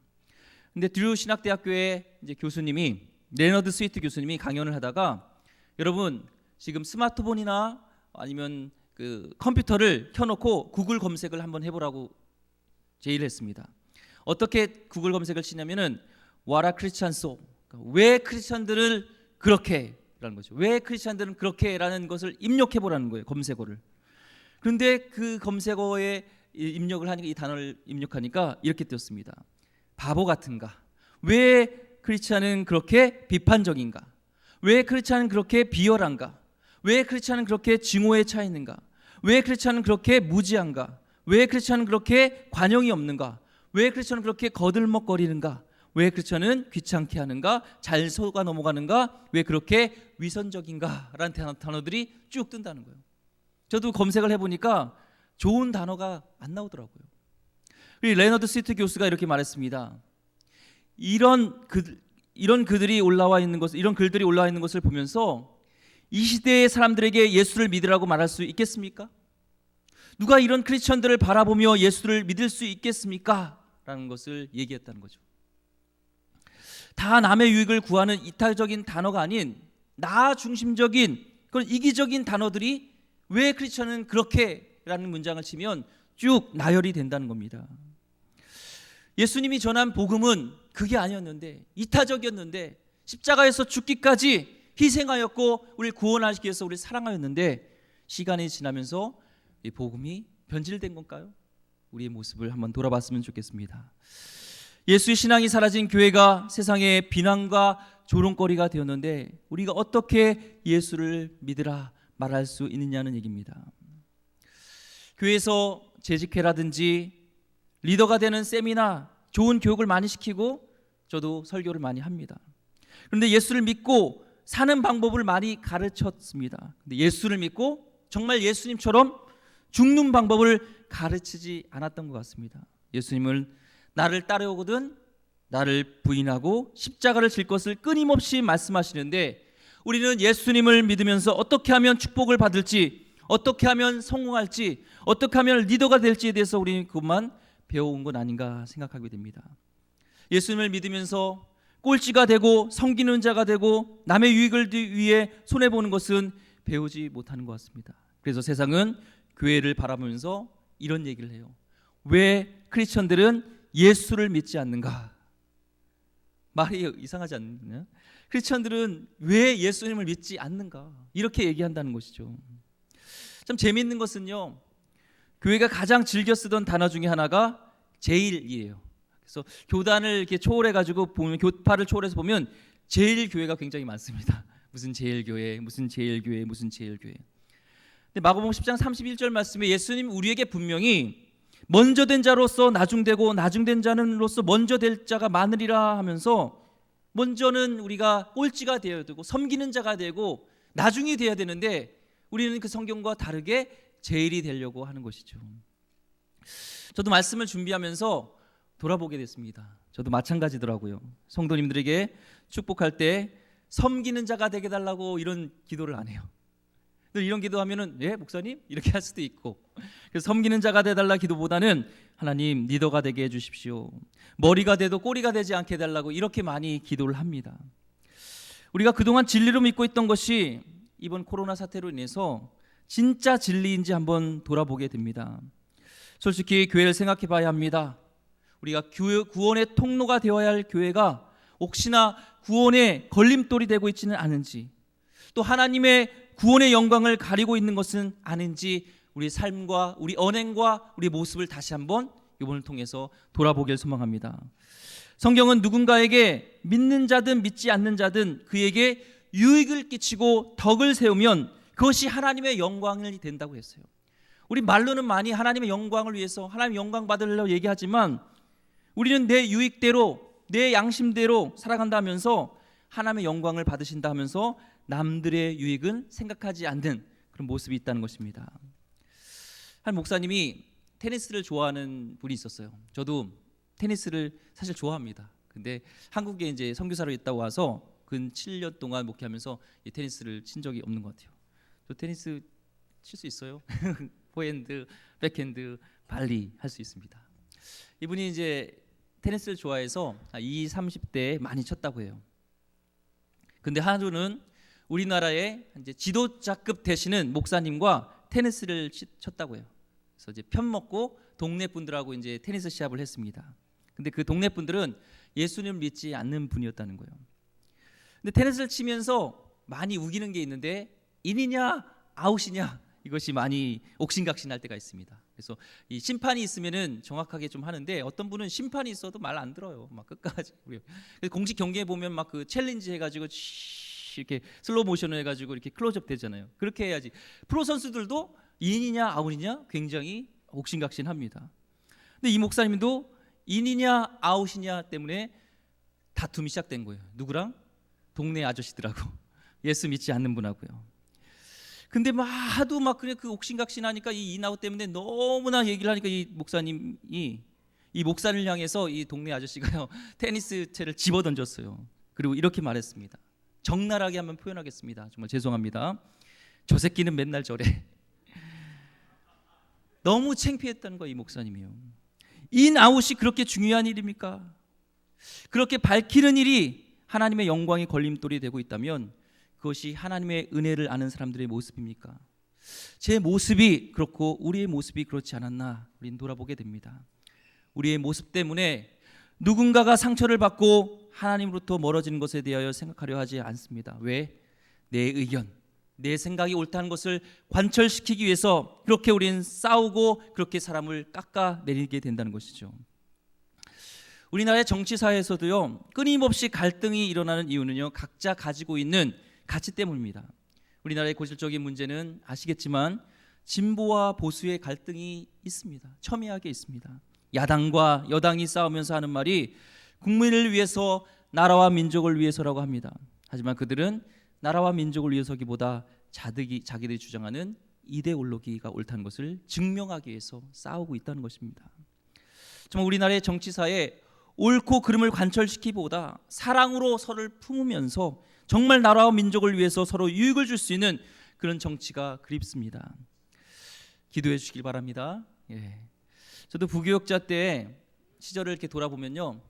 근데 드류 신학대학교의 이제 교수님이, 레너드 스위트 교수님이 강연을 하다가, 여러분 지금 스마트폰이나 아니면 그 컴퓨터를 켜놓고 구글 검색을 한번 해보라고 제의를 했습니다. 어떻게 구글 검색을 치냐면은 What are Christians so? 왜 크리스천들을 그렇게라는 거죠. 왜 크리스천들은 그렇게라는 것을 입력해 보라는 거예요. 검색어를. 그런데 그 검색어에 입력을 하니까, 이 단어를 입력하니까 이렇게 뜨였습니다. 바보 같은가? 왜 크리스천은 그렇게 비판적인가? 왜 크리스천은 그렇게 비열한가? 왜 크리스천은 그렇게 증오에 차 있는가? 왜 크리스천은 그렇게 무지한가? 왜 크리스천은 그렇게 관용이 없는가? 왜 크리스천은 그렇게 거들먹거리는가? 왜 크리스천은 귀찮게 하는가? 잘 속아 넘어가는가? 왜 그렇게 위선적인가? 라는 단어들이 쭉 뜬다는 거예요. 저도 검색을 해보니까 좋은 단어가 안 나오더라고요. 그리고 레너드 스위트 교수가 이렇게 말했습니다. 이런 글들이 올라와 있는 것을 보면서 이 시대의 사람들에게 예수를 믿으라고 말할 수 있겠습니까? 누가 이런 크리스천들을 바라보며 예수를 믿을 수 있겠습니까? 라는 것을 얘기했다는 거죠. 다 남의 유익을 구하는 이타적인 단어가 아닌 나 중심적인 그런 이기적인 단어들이 왜 크리스천은 그렇게 라는 문장을 치면 쭉 나열이 된다는 겁니다. 예수님이 전한 복음은 그게 아니었는데, 이타적이었는데, 십자가에서 죽기까지 희생하였고 우리를 구원하시기 위해서 우리를 사랑하였는데, 시간이 지나면서 이 복음이 변질된 건가요? 우리의 모습을 한번 돌아봤으면 좋겠습니다. 예수의 신앙이 사라진 교회가 세상의 비난과 조롱거리가 되었는데, 우리가 어떻게 예수를 믿으라 말할 수 있느냐는 얘기입니다. 교회에서 재직회라든지 리더가 되는 세미나, 좋은 교육을 많이 시키고 저도 설교를 많이 합니다. 그런데 예수를 믿고 사는 방법을 많이 가르쳤습니다. 근데 예수를 믿고 정말 예수님처럼 죽는 방법을 가르치지 않았던 것 같습니다. 예수님을 나를 따르거든 나를 부인하고 십자가를 질 것을 끊임없이 말씀하시는데, 우리는 예수님을 믿으면서 어떻게 하면 축복을 받을지, 어떻게 하면 성공할지, 어떻게 하면 리더가 될지에 대해서 우리는 그것만 배워온 건 아닌가 생각하게 됩니다. 예수님을 믿으면서 꼴찌가 되고 섬기는 자가 되고 남의 유익을 위해 손해보는 것은 배우지 못하는 것 같습니다. 그래서 세상은 교회를 바라보면서 이런 얘기를 해요. 왜 크리스천들은 예수를 믿지 않는가? 말이 이상하지 않느냐? 크리스천들은 왜 예수님을 믿지 않는가? 이렇게 얘기한다는 것이죠. 참 재미있는 것은요, 교회가 가장 즐겨 쓰던 단어 중에 하나가 제일이에요. 그래서 교단을 이렇게 초월해가지고 보면, 교파를 초월해서 보면 제일 교회가 굉장히 많습니다. 무슨 제일 교회, 무슨 제일 교회, 무슨 제일 교회. 근데 마가복음 10장 31절 말씀에 예수님 우리에게 분명히 먼저 된 자로서 나중되고 나중된 자는로서 먼저 될 자가 많으리라 하면서, 먼저는 우리가 꼴찌가 되어야 되고 섬기는 자가 되고 나중이 되어야 되는데, 우리는 그 성경과 다르게 제일이 되려고 하는 것이죠. 저도 말씀을 준비하면서 돌아보게 됐습니다. 저도 마찬가지더라고요. 성도님들에게 축복할 때 섬기는 자가 되게 달라고 이런 기도를 안 해요. 늘 이런 기도하면은 예 목사님 이렇게 할 수도 있고, 그래서 섬기는 자가 되달라 기도보다는 하나님 리더가 되게 해주십시오, 머리가 돼도 꼬리가 되지 않게 해달라고 이렇게 많이 기도를 합니다. 우리가 그동안 진리로 믿고 있던 것이 이번 코로나 사태로 인해서 진짜 진리인지 한번 돌아보게 됩니다. 솔직히 교회를 생각해 봐야 합니다. 우리가 구원의 통로가 되어야 할 교회가 혹시나 구원의 걸림돌이 되고 있지는 않은지, 또 하나님의 구원의 영광을 가리고 있는 것은 아닌지 우리 삶과 우리 언행과 우리 모습을 다시 한번 이번을 통해서 돌아보길 소망합니다. 성경은 누군가에게 믿는 자든 믿지 않는 자든 그에게 유익을 끼치고 덕을 세우면 그것이 하나님의 영광이 된다고 했어요. 우리 말로는 많이 하나님의 영광을 위해서 하나님 영광 받으려고 얘기하지만 우리는 내 유익대로 내 양심대로 살아간다면서 하나님의 영광을 받으신다 하면서 남들의 유익은 생각하지 않는 그런 모습이 있다는 것입니다. 한 목사님이 테니스를 좋아하는 분이 있었어요. 저도 테니스를 사실 좋아합니다. 근데 한국에 이제 선교사로 있다고 와서 근 7년 동안 목회하면서 이 테니스를 친 적이 없는 것 같아요. 저 테니스 칠 수 있어요. 포핸드, 백핸드, 발리 할 수 있습니다. 이분이 이제 테니스를 좋아해서 20, 30대에 많이 쳤다고 해요. 근데 하루는 우리나라의 이제 지도자급 되시는 목사님과 테니스를 쳤다고 해요. 그래서 이제 편 먹고 동네 분들하고 이제 테니스 시합을 했습니다. 근데 그 동네 분들은 예수님을 믿지 않는 분이었다는 거예요. 근데 테니스를 치면서 많이 우기는 게 있는데 인이냐 아웃이냐 이것이 많이 옥신각신할 때가 있습니다. 그래서 이 심판이 있으면은 정확하게 좀 하는데 어떤 분은 심판이 있어도 말 안 들어요. 막 끝까지. 공식 경기에 보면 막 그 챌린지 해가지고 이렇게 슬로우 모션을 해가지고 이렇게 클로즈업 되잖아요. 그렇게 해야지. 프로 선수들도 인이냐 아웃이냐 굉장히 옥신각신합니다. 근데 이 목사님도 인이냐 아웃이냐 때문에 다툼이 시작된 거예요. 누구랑? 동네 아저씨들하고 예수 믿지 않는 분하고요. 근데 막 하도 막 그래 그 옥신각신하니까 이 인아웃 때문에 너무나 얘기를 하니까 이 목사님이 이 목사를 향해서 이 동네 아저씨가요 테니스 채를 집어 던졌어요. 그리고 이렇게 말했습니다. 적나라하게 한번 표현하겠습니다. 정말 죄송합니다. 저 새끼는 맨날 저래. 너무 창피했다는 거예요, 이 목사님이요. 인아웃이 그렇게 중요한 일입니까? 그렇게 밝히는 일이 하나님의 영광의 걸림돌이 되고 있다면 그것이 하나님의 은혜를 아는 사람들의 모습입니까? 제 모습이 그렇고 우리의 모습이 그렇지 않았나 우리는 돌아보게 됩니다. 우리의 모습 때문에 누군가가 상처를 받고 하나님으로부터 멀어지는 것에 대하여 생각하려 하지 않습니다. 왜? 내 의견, 내 생각이 옳다는 것을 관철시키기 위해서 그렇게 우리는 싸우고 그렇게 사람을 깎아내리게 된다는 것이죠. 우리나라의 정치사회에서도요 끊임없이 갈등이 일어나는 이유는요 각자 가지고 있는 가치 때문입니다. 우리나라의 고질적인 문제는 아시겠지만 진보와 보수의 갈등이 있습니다. 첨예하게 있습니다. 야당과 여당이 싸우면서 하는 말이 국민을 위해서 나라와 민족을 위해서라고 합니다. 하지만 그들은 나라와 민족을 위해서기보다 자기들이 주장하는 이데올로기가 옳다는 것을 증명하기 위해서 싸우고 있다는 것입니다. 정말 우리나라의 정치사에 옳고 그름을 관철시키기보다 사랑으로 서로를 품으면서 정말 나라와 민족을 위해서 서로 유익을 줄 수 있는 그런 정치가 그립습니다. 기도해 주시길 바랍니다. 예. 저도 부교역자 때 시절을 이렇게 돌아보면요,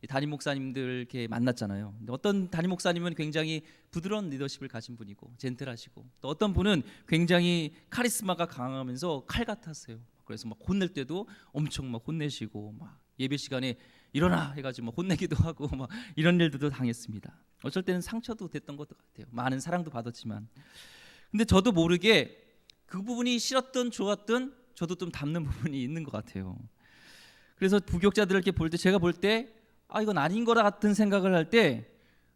담임 목사님들 이렇게 만났잖아요. 근데 어떤 담임 목사님은 굉장히 부드러운 리더십을 가진 분이고 젠틀하시고, 또 어떤 분은 굉장히 카리스마가 강하면서 칼 같았어요. 그래서 막 혼낼 때도 엄청 막 혼내시고 막 예배 시간에 일어나 해가지고 막 혼내기도 하고 막 이런 일들도 당했습니다. 어쩔 때는 상처도 됐던 것 같아요. 많은 사랑도 받았지만, 근데 저도 모르게 그 부분이 싫었던 좋았던 저도 좀 닮는 부분이 있는 것 같아요. 그래서 부교역자들을 이렇게 볼 때 제가 볼 때 이건 아닌 거라 같은 생각을 할 때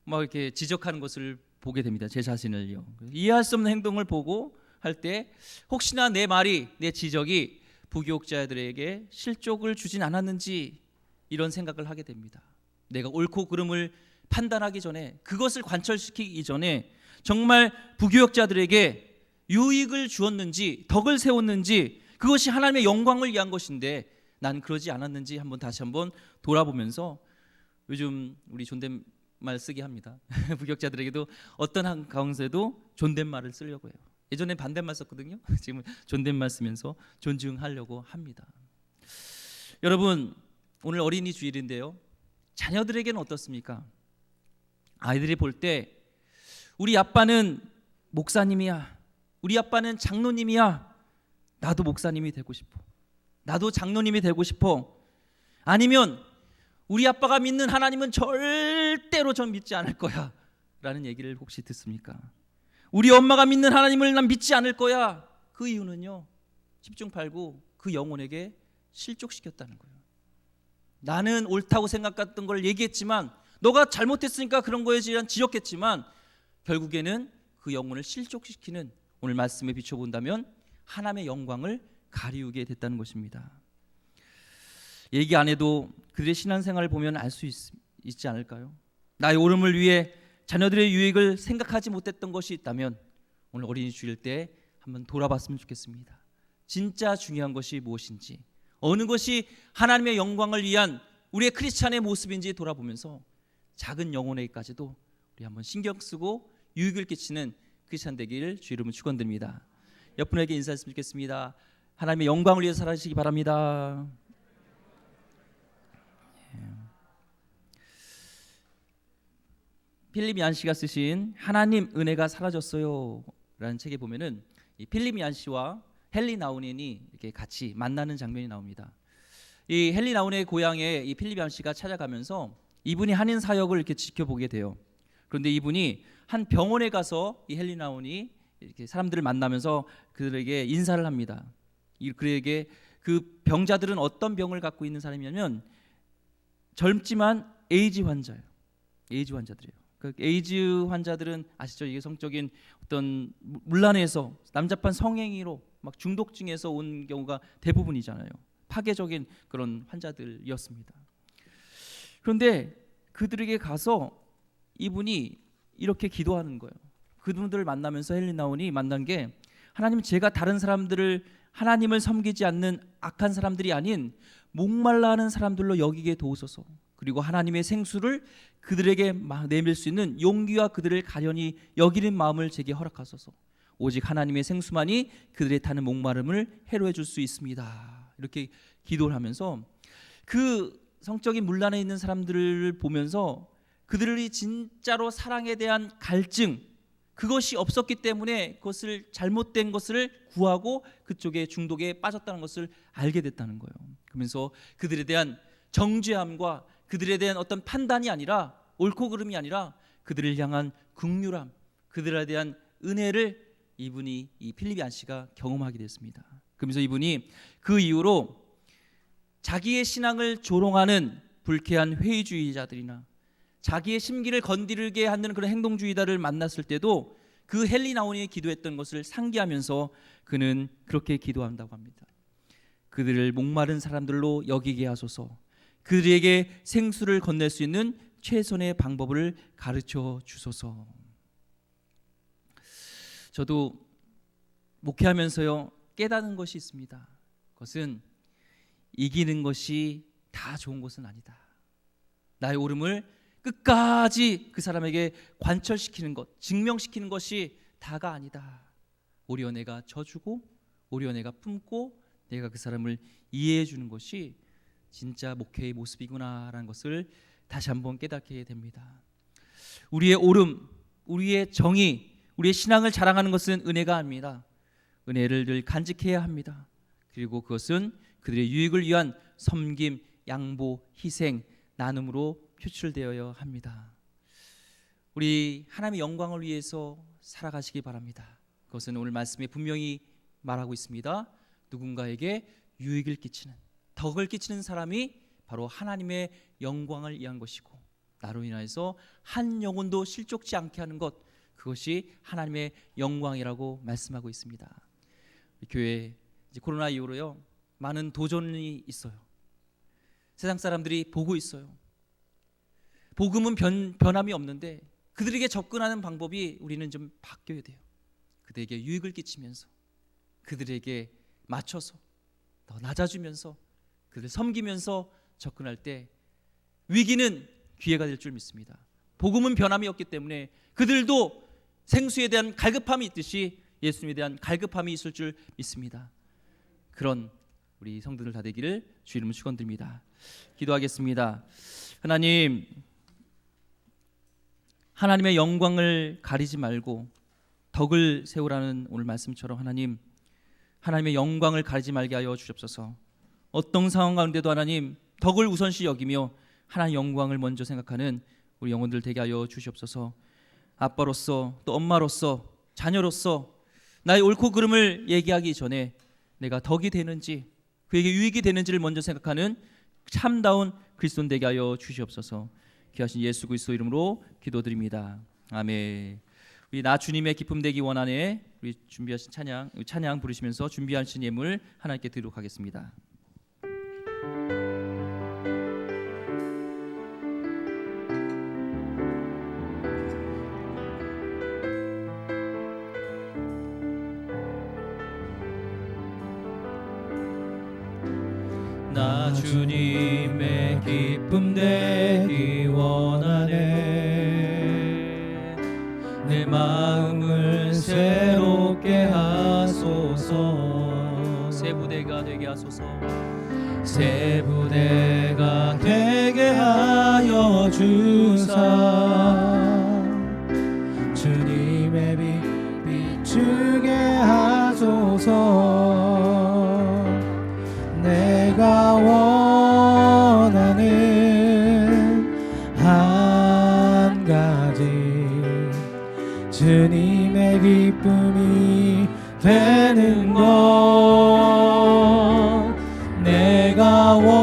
막 이렇게 지적하는 것을 보게 됩니다. 제 자신을요. 이해할 수 없는 행동을 보고 할 때 혹시나 내 말이 내 지적이 부교역자들에게 실족을 주진 않았는지 이런 생각을 하게 됩니다. 내가 옳고 그름을 판단하기 전에 그것을 관철시키기 전에 정말 부교역자들에게 유익을 주었는지 덕을 세웠는지 그것이 하나님의 영광을 위한 것인데 난 그러지 않았는지 다시 한번 돌아보면서 요즘 우리 존댓말 쓰게 합니다. 부교역자들에게도 어떤 한 가운데도 존댓말을 쓰려고 해요. 예전엔 반대말 썼거든요. 지금 존댓말 쓰면서 존중하려고 합니다. 여러분, 오늘 어린이 주일인데요. 자녀들에게는 어떻습니까? 아이들이 볼 때 우리 아빠는 목사님이야, 우리 아빠는 장로님이야, 나도 목사님이 되고 싶어, 나도 장로님이 되고 싶어. 아니면 우리 아빠가 믿는 하나님은 절대로 전 믿지 않을 거야 라는 얘기를 혹시 듣습니까? 우리 엄마가 믿는 하나님을 난 믿지 않을 거야. 그 이유는요, 10중 8구 그 영혼에게 실족시켰다는 거예요. 나는 옳다고 생각했던 걸 얘기했지만 너가 잘못했으니까 그런 거에 대한 지적했지만 결국에는 그 영혼을 실족시키는, 오늘 말씀에 비춰본다면 하나님의 영광을 가리우게 됐다는 것입니다. 얘기 안 해도 그들의 신앙생활을 보면 알 수 있지 않을까요? 나의 오름을 위해 자녀들의 유익을 생각하지 못했던 것이 있다면 오늘 어린이 주일 때 한번 돌아봤으면 좋겠습니다. 진짜 중요한 것이 무엇인지, 어느 것이 하나님의 영광을 위한 우리의 크리스찬의 모습인지 돌아보면서 작은 영혼에게까지도 우리 한번 신경 쓰고 유익을 끼치는 크리스찬 되기를 주의 이름으로 축원드립니다. 옆분에게 인사했으면 좋겠습니다. 하나님의 영광을 위해서 살아주시기 바랍니다. 필립 얀 씨가 쓰신 하나님 은혜가 사라졌어요 라는 책에 보면은 이 필립 얀 씨와 헨리 나우넨이 이렇게 같이 만나는 장면이 나옵니다. 이 헨리 나우넨의 고향에 이 필립 얀 씨가 찾아가면서 이분이 한인 사역을 이렇게 지켜보게 돼요. 그런데 이분이 한 병원에 가서 이 헨리 나우넨이 이렇게 사람들을 만나면서 그들에게 인사를 합니다. 그에게 그 병자들은 어떤 병을 갖고 있는 사람이냐면 젊지만 에이즈 환자예요. 에이즈 환자들이에요. 그 에이즈 환자들은 아시죠? 이게 성적인 어떤 문란에서 남잡한 성행위로 막 중독증에서 온 경우가 대부분이잖아요. 파괴적인 그런 환자들이었습니다. 그런데 그들에게 가서 이분이 이렇게 기도하는 거예요. 그분들을 만나면서 헨리 나우넨이 만난 게, 하나님, 제가 다른 사람들을 하나님을 섬기지 않는 악한 사람들이 아닌 목말라 하는 사람들로 여기게 도우소서. 그리고 하나님의 생수를 그들에게 내밀 수 있는 용기와 그들을 가련히 여기는 마음을 제게 허락하소서. 오직 하나님의 생수만이 그들의 타는 목마름을 해로해 줄 수 있습니다. 이렇게 기도를 하면서 그 성적인 문란에 있는 사람들을 보면서 그들이 진짜로 사랑에 대한 갈증, 그것이 없었기 때문에 그것을 잘못된 것을 구하고 그쪽에 중독에 빠졌다는 것을 알게 됐다는 거예요. 그러면서 그들에 대한 정죄함과 그들에 대한 어떤 판단이 아니라, 옳고 그름이 아니라 그들을 향한 긍휼함, 그들에 대한 은혜를 이분이, 이 필립 얀 씨가 경험하게 됐습니다. 그러면서 이분이 그 이후로 자기의 신앙을 조롱하는 불쾌한 회의주의자들이나 자기의 심기를 건드리게 하는 그런 행동주의자를 만났을 때도 그 헨리 나우넨이 기도했던 것을 상기하면서 그는 그렇게 기도한다고 합니다. 그들을 목마른 사람들로 여기게 하소서. 그들에게 생수를 건넬 수 있는 최선의 방법을 가르쳐 주소서. 저도 목회하면서요 깨닫는 것이 있습니다. 그것은 이기는 것이 다 좋은 것은 아니다. 나의 옳음을 끝까지 그 사람에게 관철시키는 것, 증명시키는 것이 다가 아니다. 오히려 내가 져주고, 오히려 내가 품고, 내가 그 사람을 이해해 주는 것이 진짜 목회의 모습이구나라는 것을 다시 한번 깨닫게 됩니다. 우리의 옳음, 우리의 정의, 우리의 신앙을 자랑하는 것은 은혜가 아닙니다. 은혜를 늘 간직해야 합니다. 그리고 그것은 그들의 유익을 위한 섬김, 양보, 희생, 나눔으로 표출되어야 합니다. 우리 하나님의 영광을 위해서 살아가시기 바랍니다. 그것은 오늘 말씀에 분명히 말하고 있습니다. 누군가에게 유익을 끼치는, 덕을 끼치는 사람이 바로 하나님의 영광을 위한 것이고, 나로 인하여서 한 영혼도 실족지 않게 하는 것, 그것이 하나님의 영광이라고 말씀하고 있습니다. 교회 이제 코로나 이후로요 많은 도전이 있어요. 세상 사람들이 보고 있어요. 복음은 변함이 없는데 그들에게 접근하는 방법이 우리는 좀 바뀌어야 돼요. 그들에게 유익을 끼치면서, 그들에게 맞춰서, 더 낮아주면서, 그들을 섬기면서 접근할 때 위기는 기회가 될 줄 믿습니다. 복음은 변함이 없기 때문에 그들도 생수에 대한 갈급함이 있듯이 예수님에 대한 갈급함이 있을 줄 믿습니다. 그런 우리 성도들 다 되기를 주 이름으로 축원드립니다. 기도하겠습니다. 하나님의 영광을 가리지 말고 덕을 세우라는 오늘 말씀처럼 하나님의 영광을 가리지 말게 하여 주옵소서. 어떤 상황 가운데도 하나님 덕을 우선시 여기며 하나님의 영광을 먼저 생각하는 우리 영혼들 되게 하여 주시옵소서. 아빠로서 또 엄마로서 자녀로서 나의 옳고 그름을 얘기하기 전에 내가 덕이 되는지 그에게 유익이 되는지를 먼저 생각하는 참다운 그리스도인 되게 하여 주시옵소서. 귀하신 예수 그리스도 이름으로 기도드립니다. 아멘. 우리 나 주님의 기쁨 되기 원하네 우리 준비하신 찬양 부르시면서 준비하신 예물 하나님께 드리도록 하겠습니다. 나 주님의 기쁨 되기 원하네. 내 마음을 새롭게 하소서. 새 부대가 되게 하소서. 새 부대가 되게 하여 주사. 주님의 빛 비추게 하소서. 내가 원하는 한 가지 주님의 기쁨이 되는 것. 내가 원하는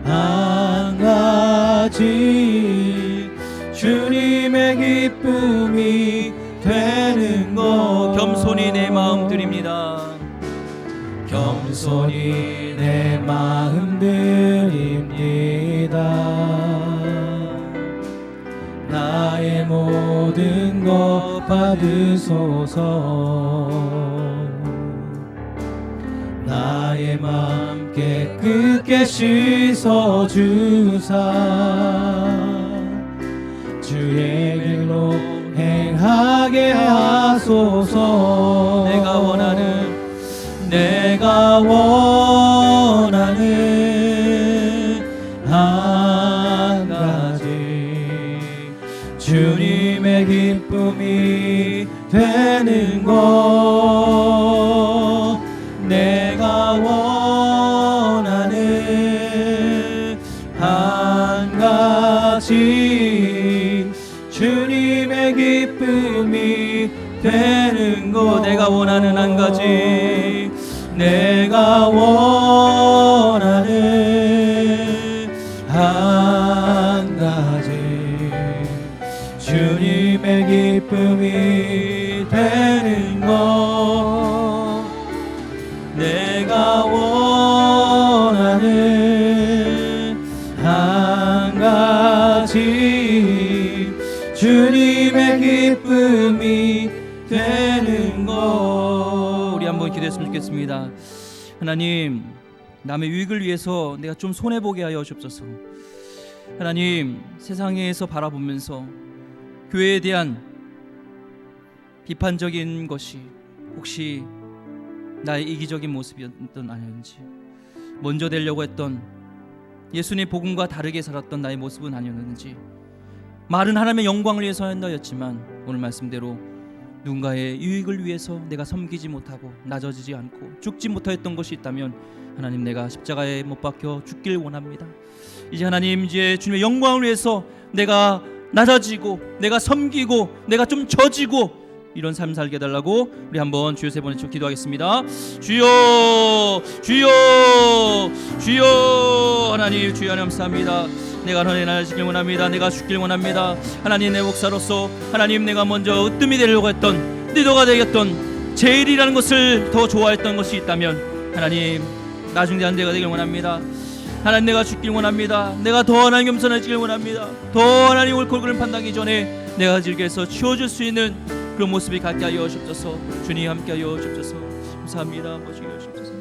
한 가지 주님의 기쁨이 되는 것. 겸손히 내 마음 드립니다. 겸손히 내 마음 드립니다. 나의 모든 것 받으소서. 나의 마음 깨끗게 씻어주사. 주의 길로 행하게 하소서. 내가 원하는 한 가지 주님의 기쁨이 되는 것. 내가 원하는 한 가지 주님의 기쁨이 되는 것. 내가 원하는 한 가지 내가 원하는 한 가지 주님의 기쁨이 되는 것. 내가 원하는 한 가지 주님의 기쁨이 되는 것. 우리 한번 기도했으면 좋겠습니다. 하나님, 남의 유익을 위해서 내가 좀 손해보게 하여 주옵소서. 하나님, 세상에서 바라보면서 교회에 대한 비판적인 것이 혹시 나의 이기적인 모습이었던 아니었는지, 먼저 되려고 했던 예수님의 복음과 다르게 살았던 나의 모습은 아니었는지, 말은 하나님의 영광을 위해서 한다였지만 오늘 말씀대로 누군가의 유익을 위해서 내가 섬기지 못하고 낮아지지 않고 죽지 못하였던 것이 있다면 하나님, 내가 십자가에 못 박혀 죽길 원합니다. 이제 하나님, 이제 주님의 영광을 위해서 내가 낮아지고 내가 섬기고 내가 좀 져지고 이런 삶 살게 해달라고 우리 한번 주여 세 번 외쳐 기도하겠습니다. 주여, 주여, 주여. 하나님, 주여 하나님 감사합니다. 내가 너의 나를 지키길 원합니다. 내가 죽길 원합니다. 하나님, 내 목사로서 하나님, 내가 먼저 으뜸이 되려고 했던 리더가 되겠던 제일이라는 것을 더 좋아했던 것이 있다면 하나님, 나중에 안 되가 되길 원합니다. 하나님, 내가 죽길 원합니다. 내가 더 하나님 겸손해지길 원합니다. 더 하나님 옳고 그름 판단하기 전에 내가 즐겨서 치워줄 수 있는 그런 모습이 갖게 하여 주옵소서. 주님 함께 하여 주옵소서. 감사합니다. 아버지 주옵소서.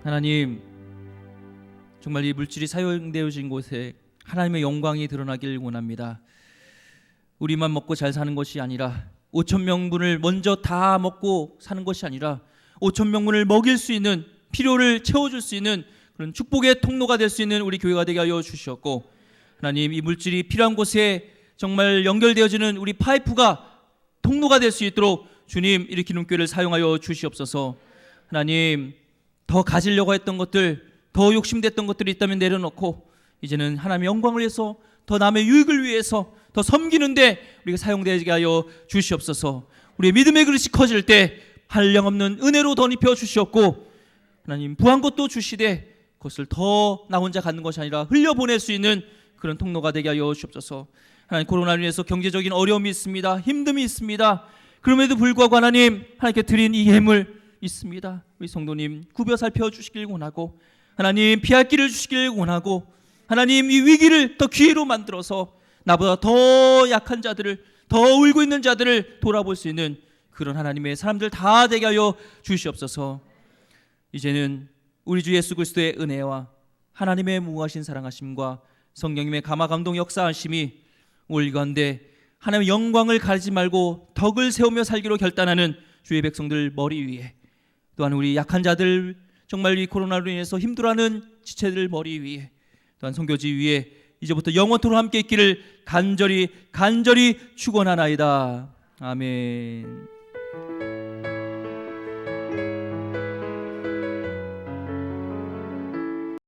하나님, 정말 이 물질이 사용되어진 곳에 하나님의 영광이 드러나길 원합니다. 우리만 먹고 잘 사는 것이 아니라 5천 명분을 먼저 다 먹고 사는 것이 아니라 5천 명분을 먹일 수 있는, 필요를 채워줄 수 있는 그런 축복의 통로가 될 수 있는 우리 교회가 되게 하여 주시었고, 하나님 이 물질이 필요한 곳에 정말 연결되어지는 우리 파이프가 통로가 될 수 있도록 주님 이 기름교회를 사용하여 주시옵소서. 하나님 더 가지려고 했던 것들, 더 욕심됐던 것들이 있다면 내려놓고 이제는 하나님의 영광을 위해서, 더 남의 유익을 위해서 더 섬기는데 우리가 사용되게 하여 주시옵소서. 우리의 믿음의 그릇이 커질 때 한량없는 은혜로 덧입혀 주시옵고, 하나님 부한 것도 주시되 그것을 더 나 혼자 갖는 것이 아니라 흘려보낼 수 있는 그런 통로가 되게 하여 주옵소서. 하나님 코로나로 인해서 경제적인 어려움이 있습니다. 힘듦이 있습니다. 그럼에도 불구하고 하나님 하나님께 드린 이 예물 있습니다. 우리 성도님 구벼 살펴주시길 원하고, 하나님 피할 길을 주시길 원하고, 하나님 이 위기를 더 기회로 만들어서 나보다 더 약한 자들을, 더 울고 있는 자들을 돌아볼 수 있는 그런 하나님의 사람들 다 되게 하여 주시옵소서. 이제는 우리 주 예수 그리스도의 은혜와 하나님의 무한하신 사랑하심과 성령님의 감화 감동 역사하심이 우리 가운데 하나님의 영광을 가리지 말고 덕을 세우며 살기로 결단하는 주의 백성들 머리 위에, 또한 우리 약한 자들, 정말 이 코로나로 인해서 힘들어하는 지체들 머리 위에, 또한 선교지 위에 이제부터 영원토록 함께 있기를 간절히 축원하나이다. 아멘.